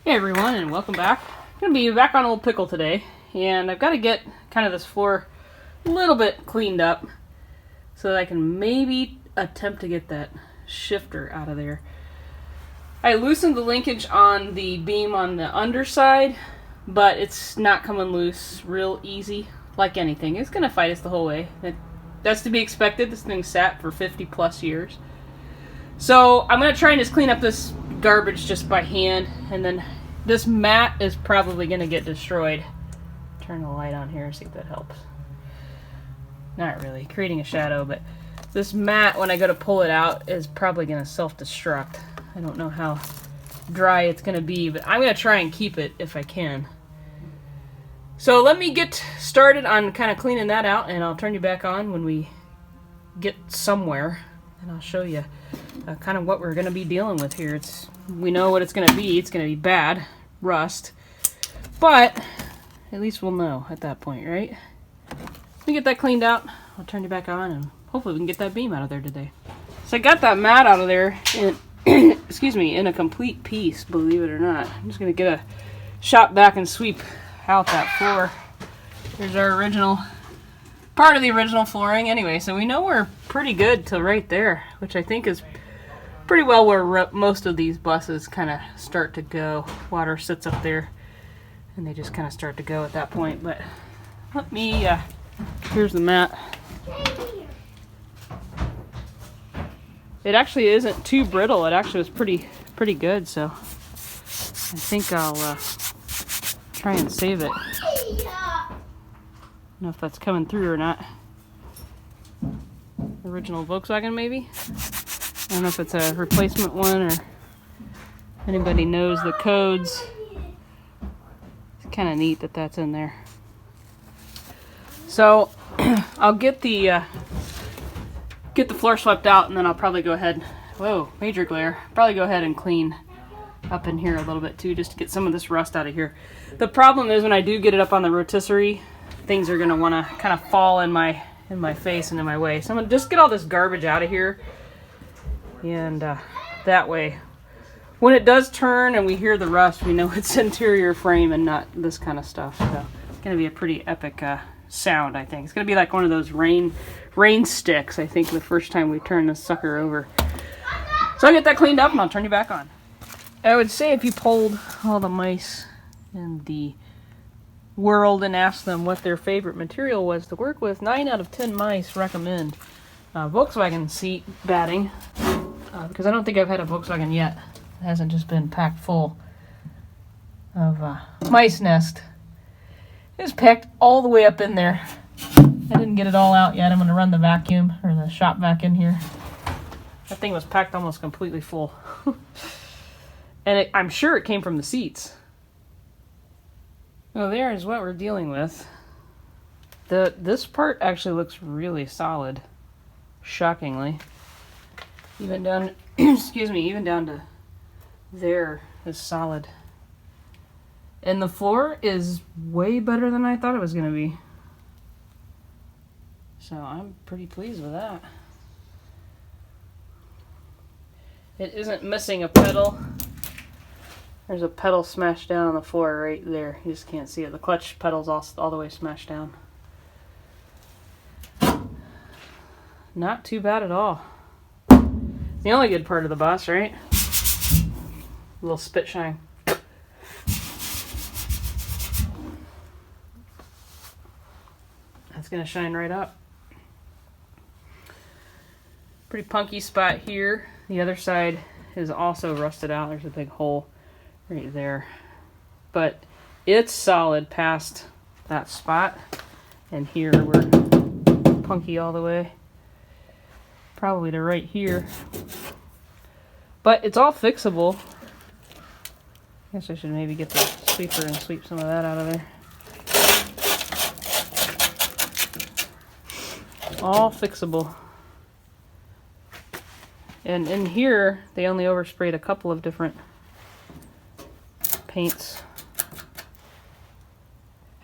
Hey everyone, and welcome back. I'm going to be back on Old Pickle today, and I've got to get kind of this floor a little bit cleaned up so that I can maybe attempt to get that shifter out of there. I loosened the linkage on the beam on the underside, but it's not coming loose real easy like anything. It's going to fight us the whole way. That's to be expected. This thing sat for 50 plus years. So I'm going to try and just clean up this garbage just by hand, and then this mat is probably going to get destroyed. Turn the light on here, see if that helps. Not really, creating a shadow, but this mat, when I go to pull it out, is probably going to self-destruct. I don't know how dry it's going to be, but I'm going to try and keep it if I can. So let me get started on kind of cleaning that out, and I'll turn you back on when we get somewhere, and I'll show you kind of what we're going to be dealing with here. We know what it's going to be. It's going to be bad rust, but at least we'll know at that point, right? Let me get that cleaned out. I'll turn you back on, and hopefully we can get that beam out of there today. So I got that mat out of there in, excuse me, in a complete piece, believe it or not. I'm just going to get a shop vac and sweep out that floor. Here's our original, part of the original flooring anyway, so we know we're pretty good to right there, which I think is pretty well where most of these buses kind of start to go. Water sits up there and they just kind of start to go at that point. But let me, here's the mat. It actually isn't too brittle. It actually was pretty good, so I think I'll try and save it. I don't know if that's coming through or not. Original Volkswagen maybe? I don't know if it's a replacement one or anybody knows the codes. It's kind of neat that that's in there. So I'll get the floor swept out, and then I'll probably go ahead. Whoa, major glare. Probably go ahead and clean up in here a little bit too, just to get some of this rust out of here. The problem is when I do get it up on the rotisserie, things are going to want to kind of fall in my face and in my way. So I'm going to just get all this garbage out of here. And that way, when it does turn and we hear the rust, we know it's interior frame and not this kind of stuff. So it's going to be a pretty epic sound, I think. It's going to be like one of those rain sticks, I think, the first time we turn this sucker over. So I'll get that cleaned up and I'll turn you back on. I would say if you polled all the mice in the world and asked them what their favorite material was to work with, 9 out of 10 mice recommend Volkswagen seat batting. Because I don't think I've had a Volkswagen yet. It hasn't just been packed full of mice nest. It's packed all the way up in there. I didn't get it all out yet. I'm going to run the vacuum, or the shop vac in here. That thing was packed almost completely full. And I'm sure it came from the seats. Well, there is what we're dealing with. This part actually looks really solid. Shockingly. Even down, excuse me, even down to there is solid. And the floor is way better than I thought it was going to be. So I'm pretty pleased with that. It isn't missing a pedal. There's a pedal smashed down on the floor right there. You just can't see it. The clutch pedal's all the way smashed down. Not too bad at all. The only good part of the bus, right? A little spit shine. That's going to shine right up. Pretty punky spot here. The other side is also rusted out. There's a big hole right there. But it's solid past that spot. And here we're punky all the way. Probably to right here. But it's all fixable. I guess I should maybe get the sweeper and sweep some of that out of there. All fixable. And in here, they only oversprayed a couple of different paints.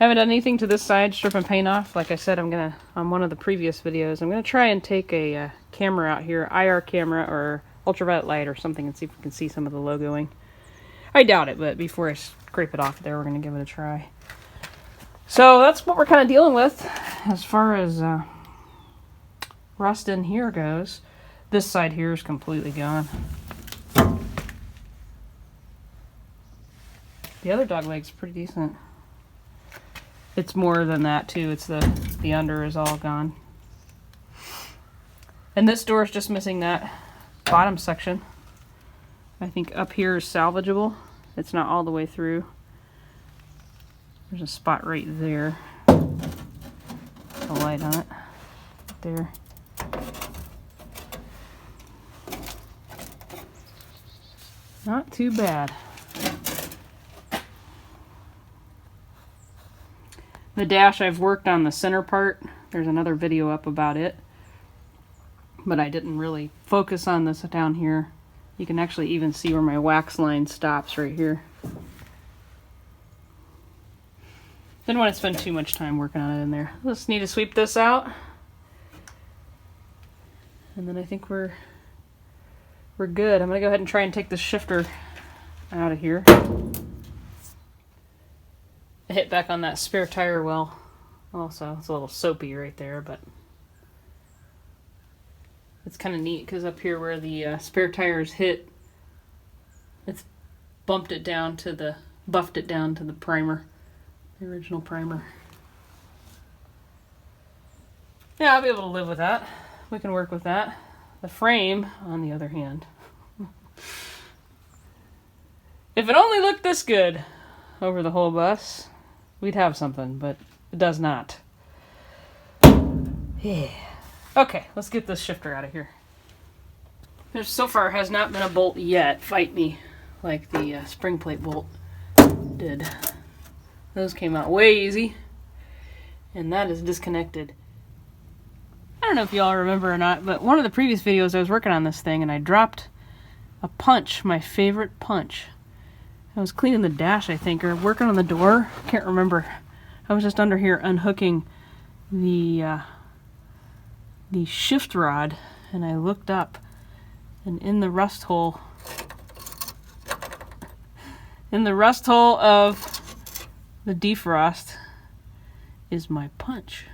Haven't done anything to this side, stripping paint off. Like I said, on one of the previous videos, I'm gonna try and take a camera out here, IR camera or ultraviolet light or something, and see if we can see some of the logoing. I doubt it, but before I scrape it off there, we're going to give it a try. So that's what we're kind of dealing with as far as rust in here goes. This side here is completely gone. The other dog leg's pretty decent. It's more than that too. It's the under is all gone. And this door is just missing that bottom section. I think up here is salvageable. It's not all the way through. There's a spot right there. A light on it. There. Not too bad. The dash, I've worked on the center part. There's another video up about it. But I didn't really focus on this down here. You can actually even see where my wax line stops right here. Didn't want to spend too much time working on it in there. Just need to sweep this out. And then I think we're good. I'm going to go ahead and try and take the shifter out of here. I hit back on that spare tire well. Also, it's a little soapy right there, but it's kind of neat because up here where the spare tires hit, it's buffed it down to the primer, the original primer. Yeah, I'll be able to live with that. We can work with that. The frame, on the other hand, if it only looked this good over the whole bus, we'd have something, but it does not. Yeah. Okay, let's get this shifter out of here. There so far has not been a bolt yet, fight me, like the spring plate bolt did. Those came out way easy, and that is disconnected. I don't know if y'all remember or not, but one of the previous videos I was working on this thing and I dropped a punch, my favorite punch. I was cleaning the dash, I think, or working on the door. Can't remember. I was just under here unhooking the shift rod, and I looked up, and in the rust hole of the defrost is my punch.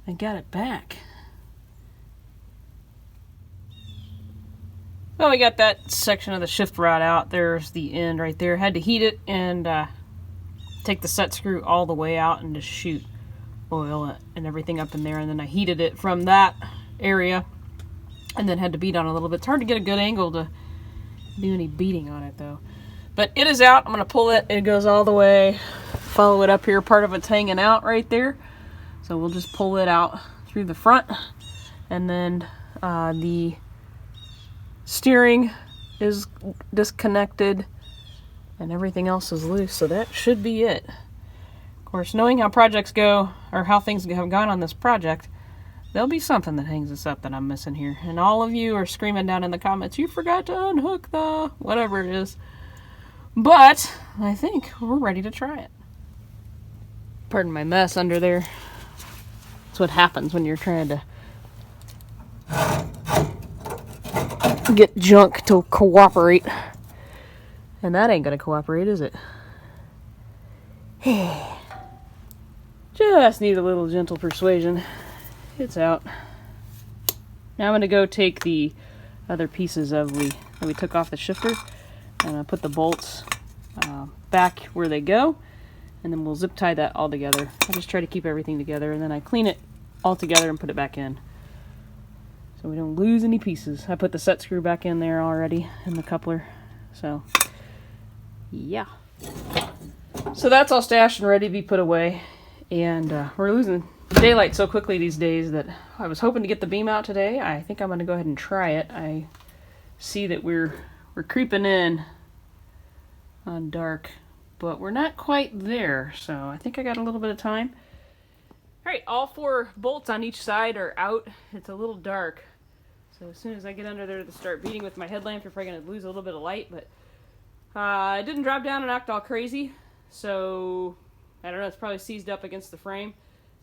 I got it back. Well, we got that section of the shift rod out. There's the end right there. Had to heat it and take the set screw all the way out and just shoot oil and everything up in there. And then I heated it from that area and then had to beat on it a little bit. It's hard to get a good angle to do any beating on it though. But it is out. I'm going to pull it. It goes all the way. Follow it up here. Part of it's hanging out right there. So we'll just pull it out through the front, and then the steering is disconnected and everything else is loose, so that should be it. Of course, knowing how projects go, or how things have gone on this project, there'll be something that hangs us up that I'm missing here. And all of you are screaming down in the comments, you forgot to unhook the whatever it is. But I think we're ready to try it. Pardon my mess under there. That's what happens when you're trying to get junk to cooperate. And that ain't gonna cooperate, is it? Just need a little gentle persuasion. It's out. Now I'm gonna go take the other pieces of that we took off the shifter and put the bolts back where they go. And then we'll zip tie that all together. I just try to keep everything together, and then I clean it all together and put it back in, so we don't lose any pieces. I put the set screw back in there already, and the coupler. So, yeah. So that's all stashed and ready to be put away. And we're losing daylight so quickly these days that I was hoping to get the beam out today. I think I'm going to go ahead and try it. I see that we're creeping in on dark, but we're not quite there, so I think I got a little bit of time. Alright, all 4 bolts on each side are out. It's a little dark, so as soon as I get under there to start beating with my headlamp, you're probably going to lose a little bit of light, but it didn't drop down and act all crazy, so I don't know, it's probably seized up against the frame,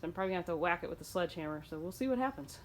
so I'm probably going to have to whack it with the sledgehammer, so we'll see what happens.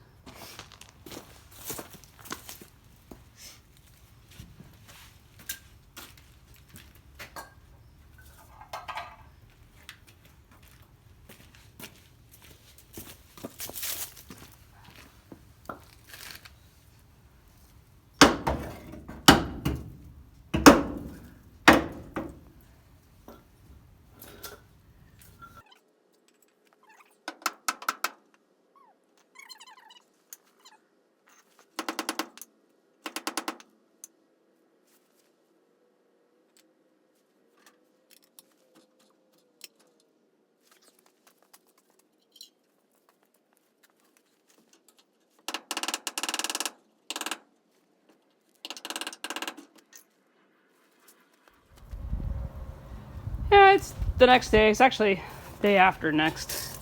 It's the next day. It's actually day after next.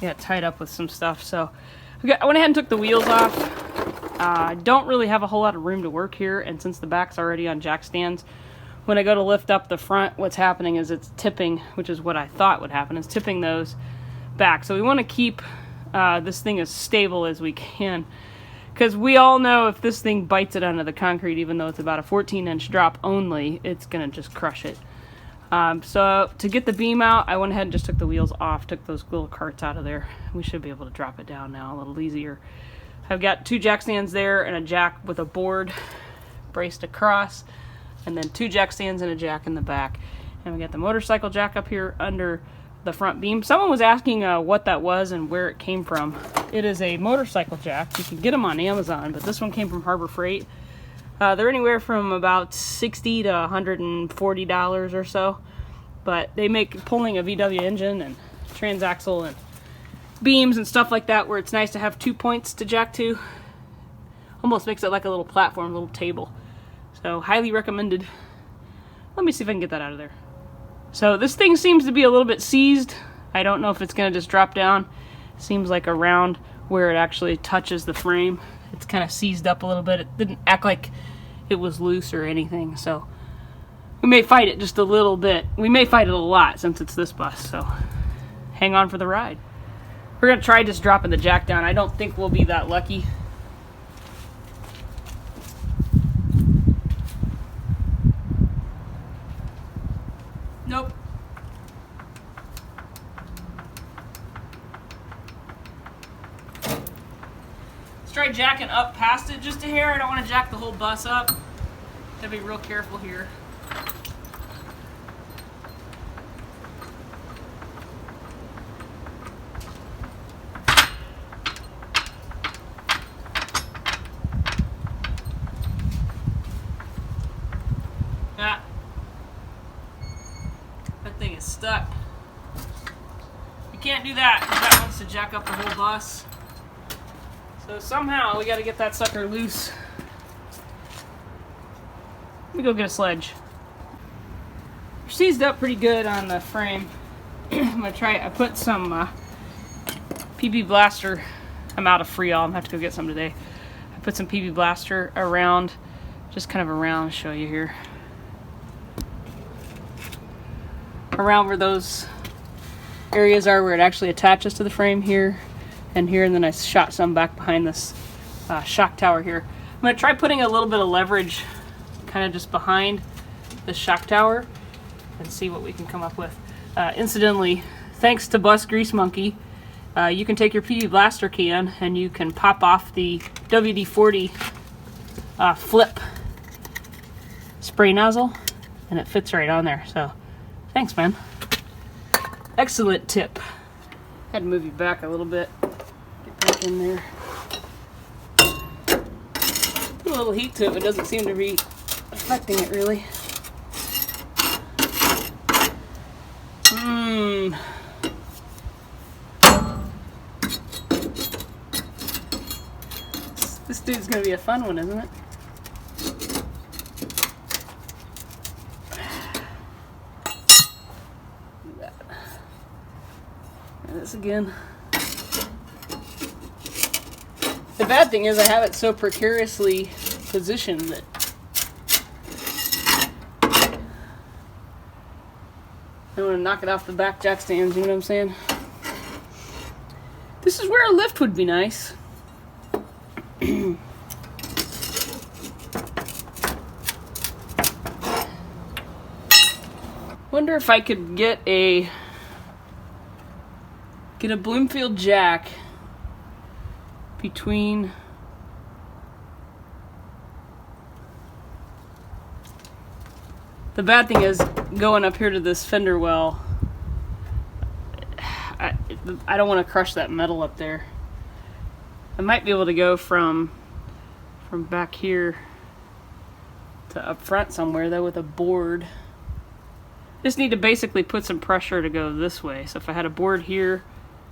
Got tied up with some stuff, so I went ahead and took the wheels off. I don't really have a whole lot of room to work here, and since the back's already on jack stands, when I go to lift up the front, what's happening is it's tipping, which is what I thought would happen, is tipping those back. So we want to keep this thing as stable as we can, because we all know if this thing bites it onto the concrete, even though it's about a 14-inch drop only, it's going to just crush it. So to get the beam out, I went ahead and just took the wheels off, took those little carts out of there. We should be able to drop it down now a little easier. I've got 2 jack stands there and a jack with a board braced across, and then 2 jack stands and a jack in the back. And we got the motorcycle jack up here under the front beam. Someone was asking what that was and where it came from. It is a motorcycle jack. You can get them on Amazon, but this one came from Harbor Freight. They're anywhere from about $60 to $140 or so, but they make pulling a VW engine and transaxle and beams and stuff like that, where it's nice to have 2 points to jack to. Almost makes it like a little platform, a little table. So highly recommended. Let me see if I can get that out of there. So this thing seems to be a little bit seized. I don't know if it's going to just drop down. It seems like around where it actually touches the frame, it's kind of seized up a little bit. It didn't act like it was loose or anything, so we may fight it just a little bit. We may fight it a lot since it's this bus, so hang on for the ride. We're going to try just dropping the jack down. I don't think we'll be that lucky. Nope. Let's try jacking up past it just a hair. I don't want to jack the whole bus up. Gotta be real careful here. Ah. That thing is stuck. You can't do that because that wants to jack up the whole bus. So somehow we got to get that sucker loose. Let me go get a sledge. We're seized up pretty good on the frame. I'm gonna try. I put some PB Blaster. I'm out of Freon. I'm gonna have to go get some today. I put some PB Blaster around, just kind of around. Show you here. Around where those areas are where it actually attaches to the frame here and here, and then I shot some back behind this shock tower here. I'm going to try putting a little bit of leverage kind of just behind the shock tower and see what we can come up with. Incidentally, thanks to Bus Grease Monkey, you can take your PB Blaster can and you can pop off the WD-40 flip spray nozzle, and it fits right on there. So thanks, man. Excellent tip. Had to move you back a little bit. Get back in there. Put a little heat to it, but it doesn't seem to be affecting it really. This dude's gonna be a fun one, isn't it? This again. The bad thing is I have it so precariously positioned that I want to knock it off the back jack stands, you know what I'm saying? This is where a lift would be nice. Wonder if I could get a Bloomfield jack between the bad thing is going up here to this fender well, I don't want to crush that metal up there. I might be able to go from back here to up front somewhere though with a board. Just need to basically put some pressure to go this way. So if I had a board here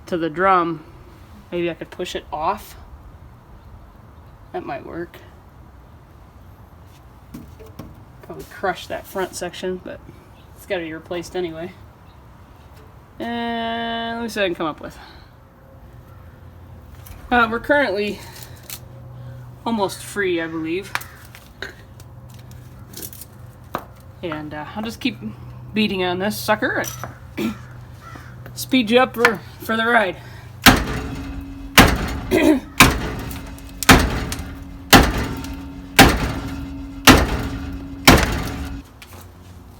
to the drum, maybe I could push it off. That might work. Probably crush that front section, but It's got to be replaced anyway. And let me see what I can come up with. We're currently almost free, I believe. And I'll just keep beating on this sucker and speed you up for the ride.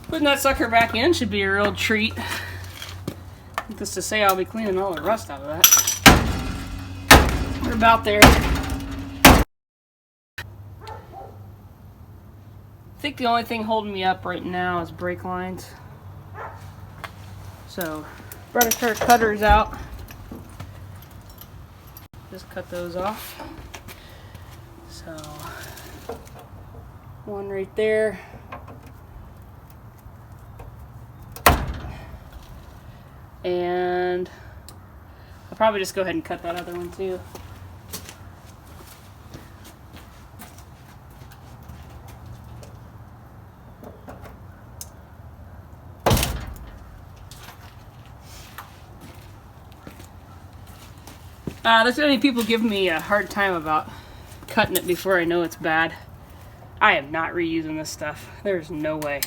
Putting that sucker back in should be a real treat. Just to say I'll be cleaning all the rust out of that. We're about there. I think the only thing holding me up right now is brake lines. So, brought a pair of cutters out. Just cut those off. So, one right there. And I'll probably just go ahead and cut that other one too. There's many people giving me a hard time about cutting it before I know it's bad. I am not reusing this stuff. There's no way.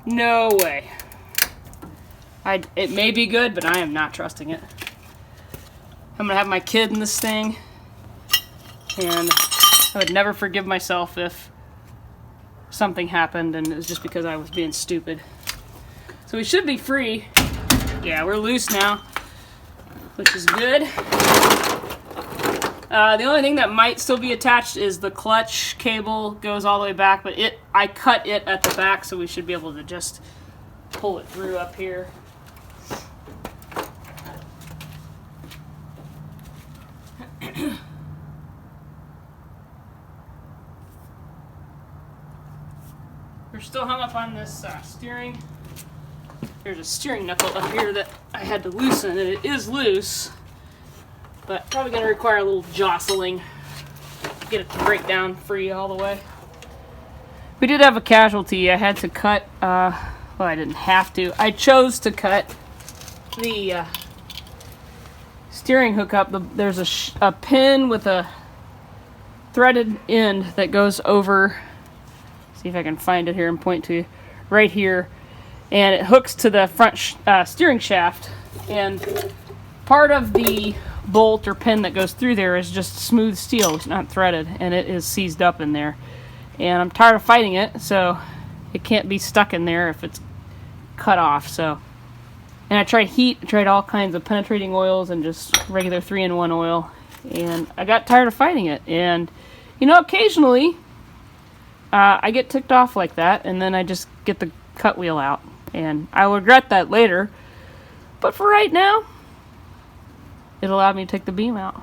No way. It may be good, but I am not trusting it. I'm gonna have my kid in this thing, and I would never forgive myself if something happened and it was just because I was being stupid. So we should be free. Yeah, we're loose now, which is good. The only thing that might still be attached is the clutch cable goes all the way back, but I cut it at the back, so we should be able to just pull it through up here. We're still hung up on this steering. There's a steering knuckle up here that I had to loosen, and it is loose, but probably going to require a little jostling to get it to break down free all the way. We did have a casualty. I had to cut, well, I didn't have to. I chose to cut the steering hook up. There's a pin with a threaded end that goes over, see if I can find it here and point to you, right here, and it hooks to the front steering shaft, and part of the bolt or pin that goes through there is just smooth steel. It's not threaded, and it is seized up in there, and I'm tired of fighting it, so it can't be stuck in there if it's cut off. So, and I tried heat, I tried all kinds of penetrating oils and just regular 3-in-1 oil, and I got tired of fighting it. And you know, occasionally I get ticked off like that, and then I just get the cut wheel out, and I'll regret that later, but for right now it allowed me to take the beam out.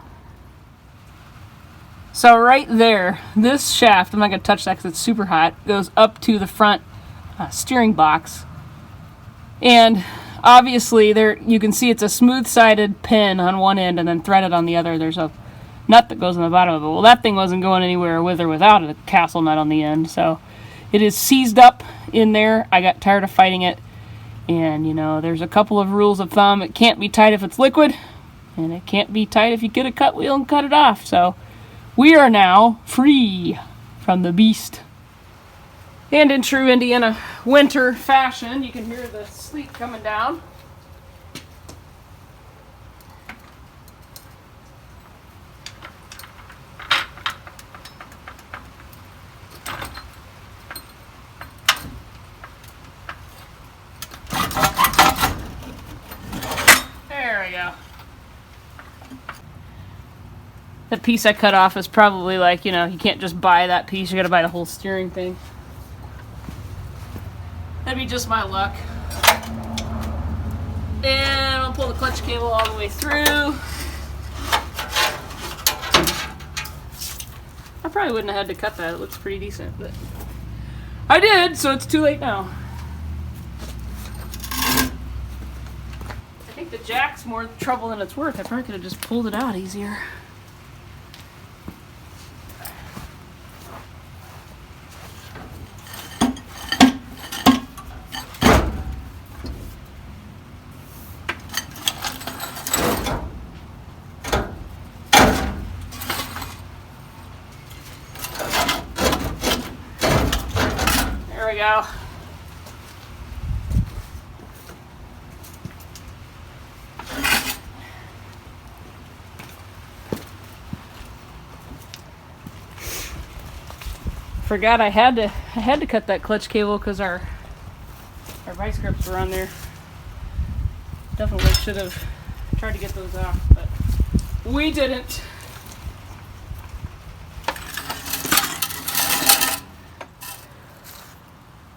So right there, this shaft, I'm not going to touch that because it's super hot, goes up to the front steering box, and obviously there you can see it's a smooth-sided pin on one end and then threaded on the other. There's a nut that goes on the bottom of it. Well, that thing wasn't going anywhere with or without a castle nut on the end, so it is seized up in there. I got tired of fighting it, and you know, there's a couple of rules of thumb. It can't be tight if it's liquid, and it can't be tight if you get a cut wheel and cut it off. So we are now free from the beast. And in true Indiana winter fashion, you can hear the sleet coming down. There we go. The piece I cut off is probably like, you know, you can't just buy that piece, you gotta buy the whole steering thing. That'd be just my luck. And I'll pull the clutch cable all the way through. I probably wouldn't have had to cut that, it looks pretty decent, but I did, so it's too late now. I think the jack's more trouble than it's worth. I probably could have just pulled it out easier. go. Forgot I had to cut that clutch cable because our vice grips were on there. Definitely should have tried to get those off, but we didn't.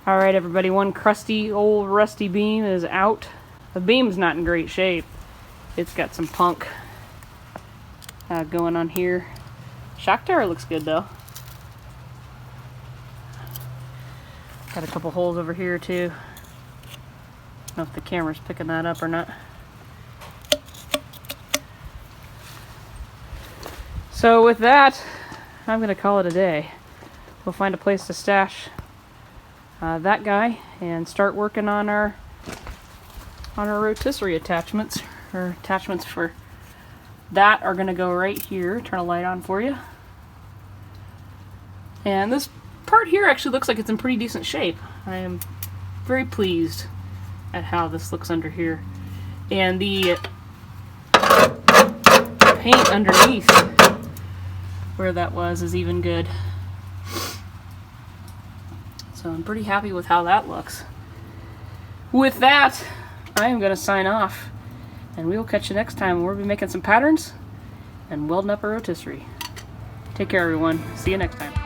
Alright everybody, one crusty old rusty beam is out. The beam's not in great shape. It's got some punk going on here. Shock tower looks good though. Got a couple holes over here too. I don't know if the camera's picking that up or not. So with that, I'm going to call it a day. We'll find a place to stash that guy and start working on our rotisserie attachments. Our attachments for that are going to go right here. Turn a light on for you. And this part here actually looks like it's in pretty decent shape. I am very pleased at how this looks under here. And the paint underneath where that was is even good. So I'm pretty happy with how that looks. With that, I am going to sign off, and we will catch you next time. We'll be making some patterns and welding up a rotisserie. Take care, everyone. See you next time.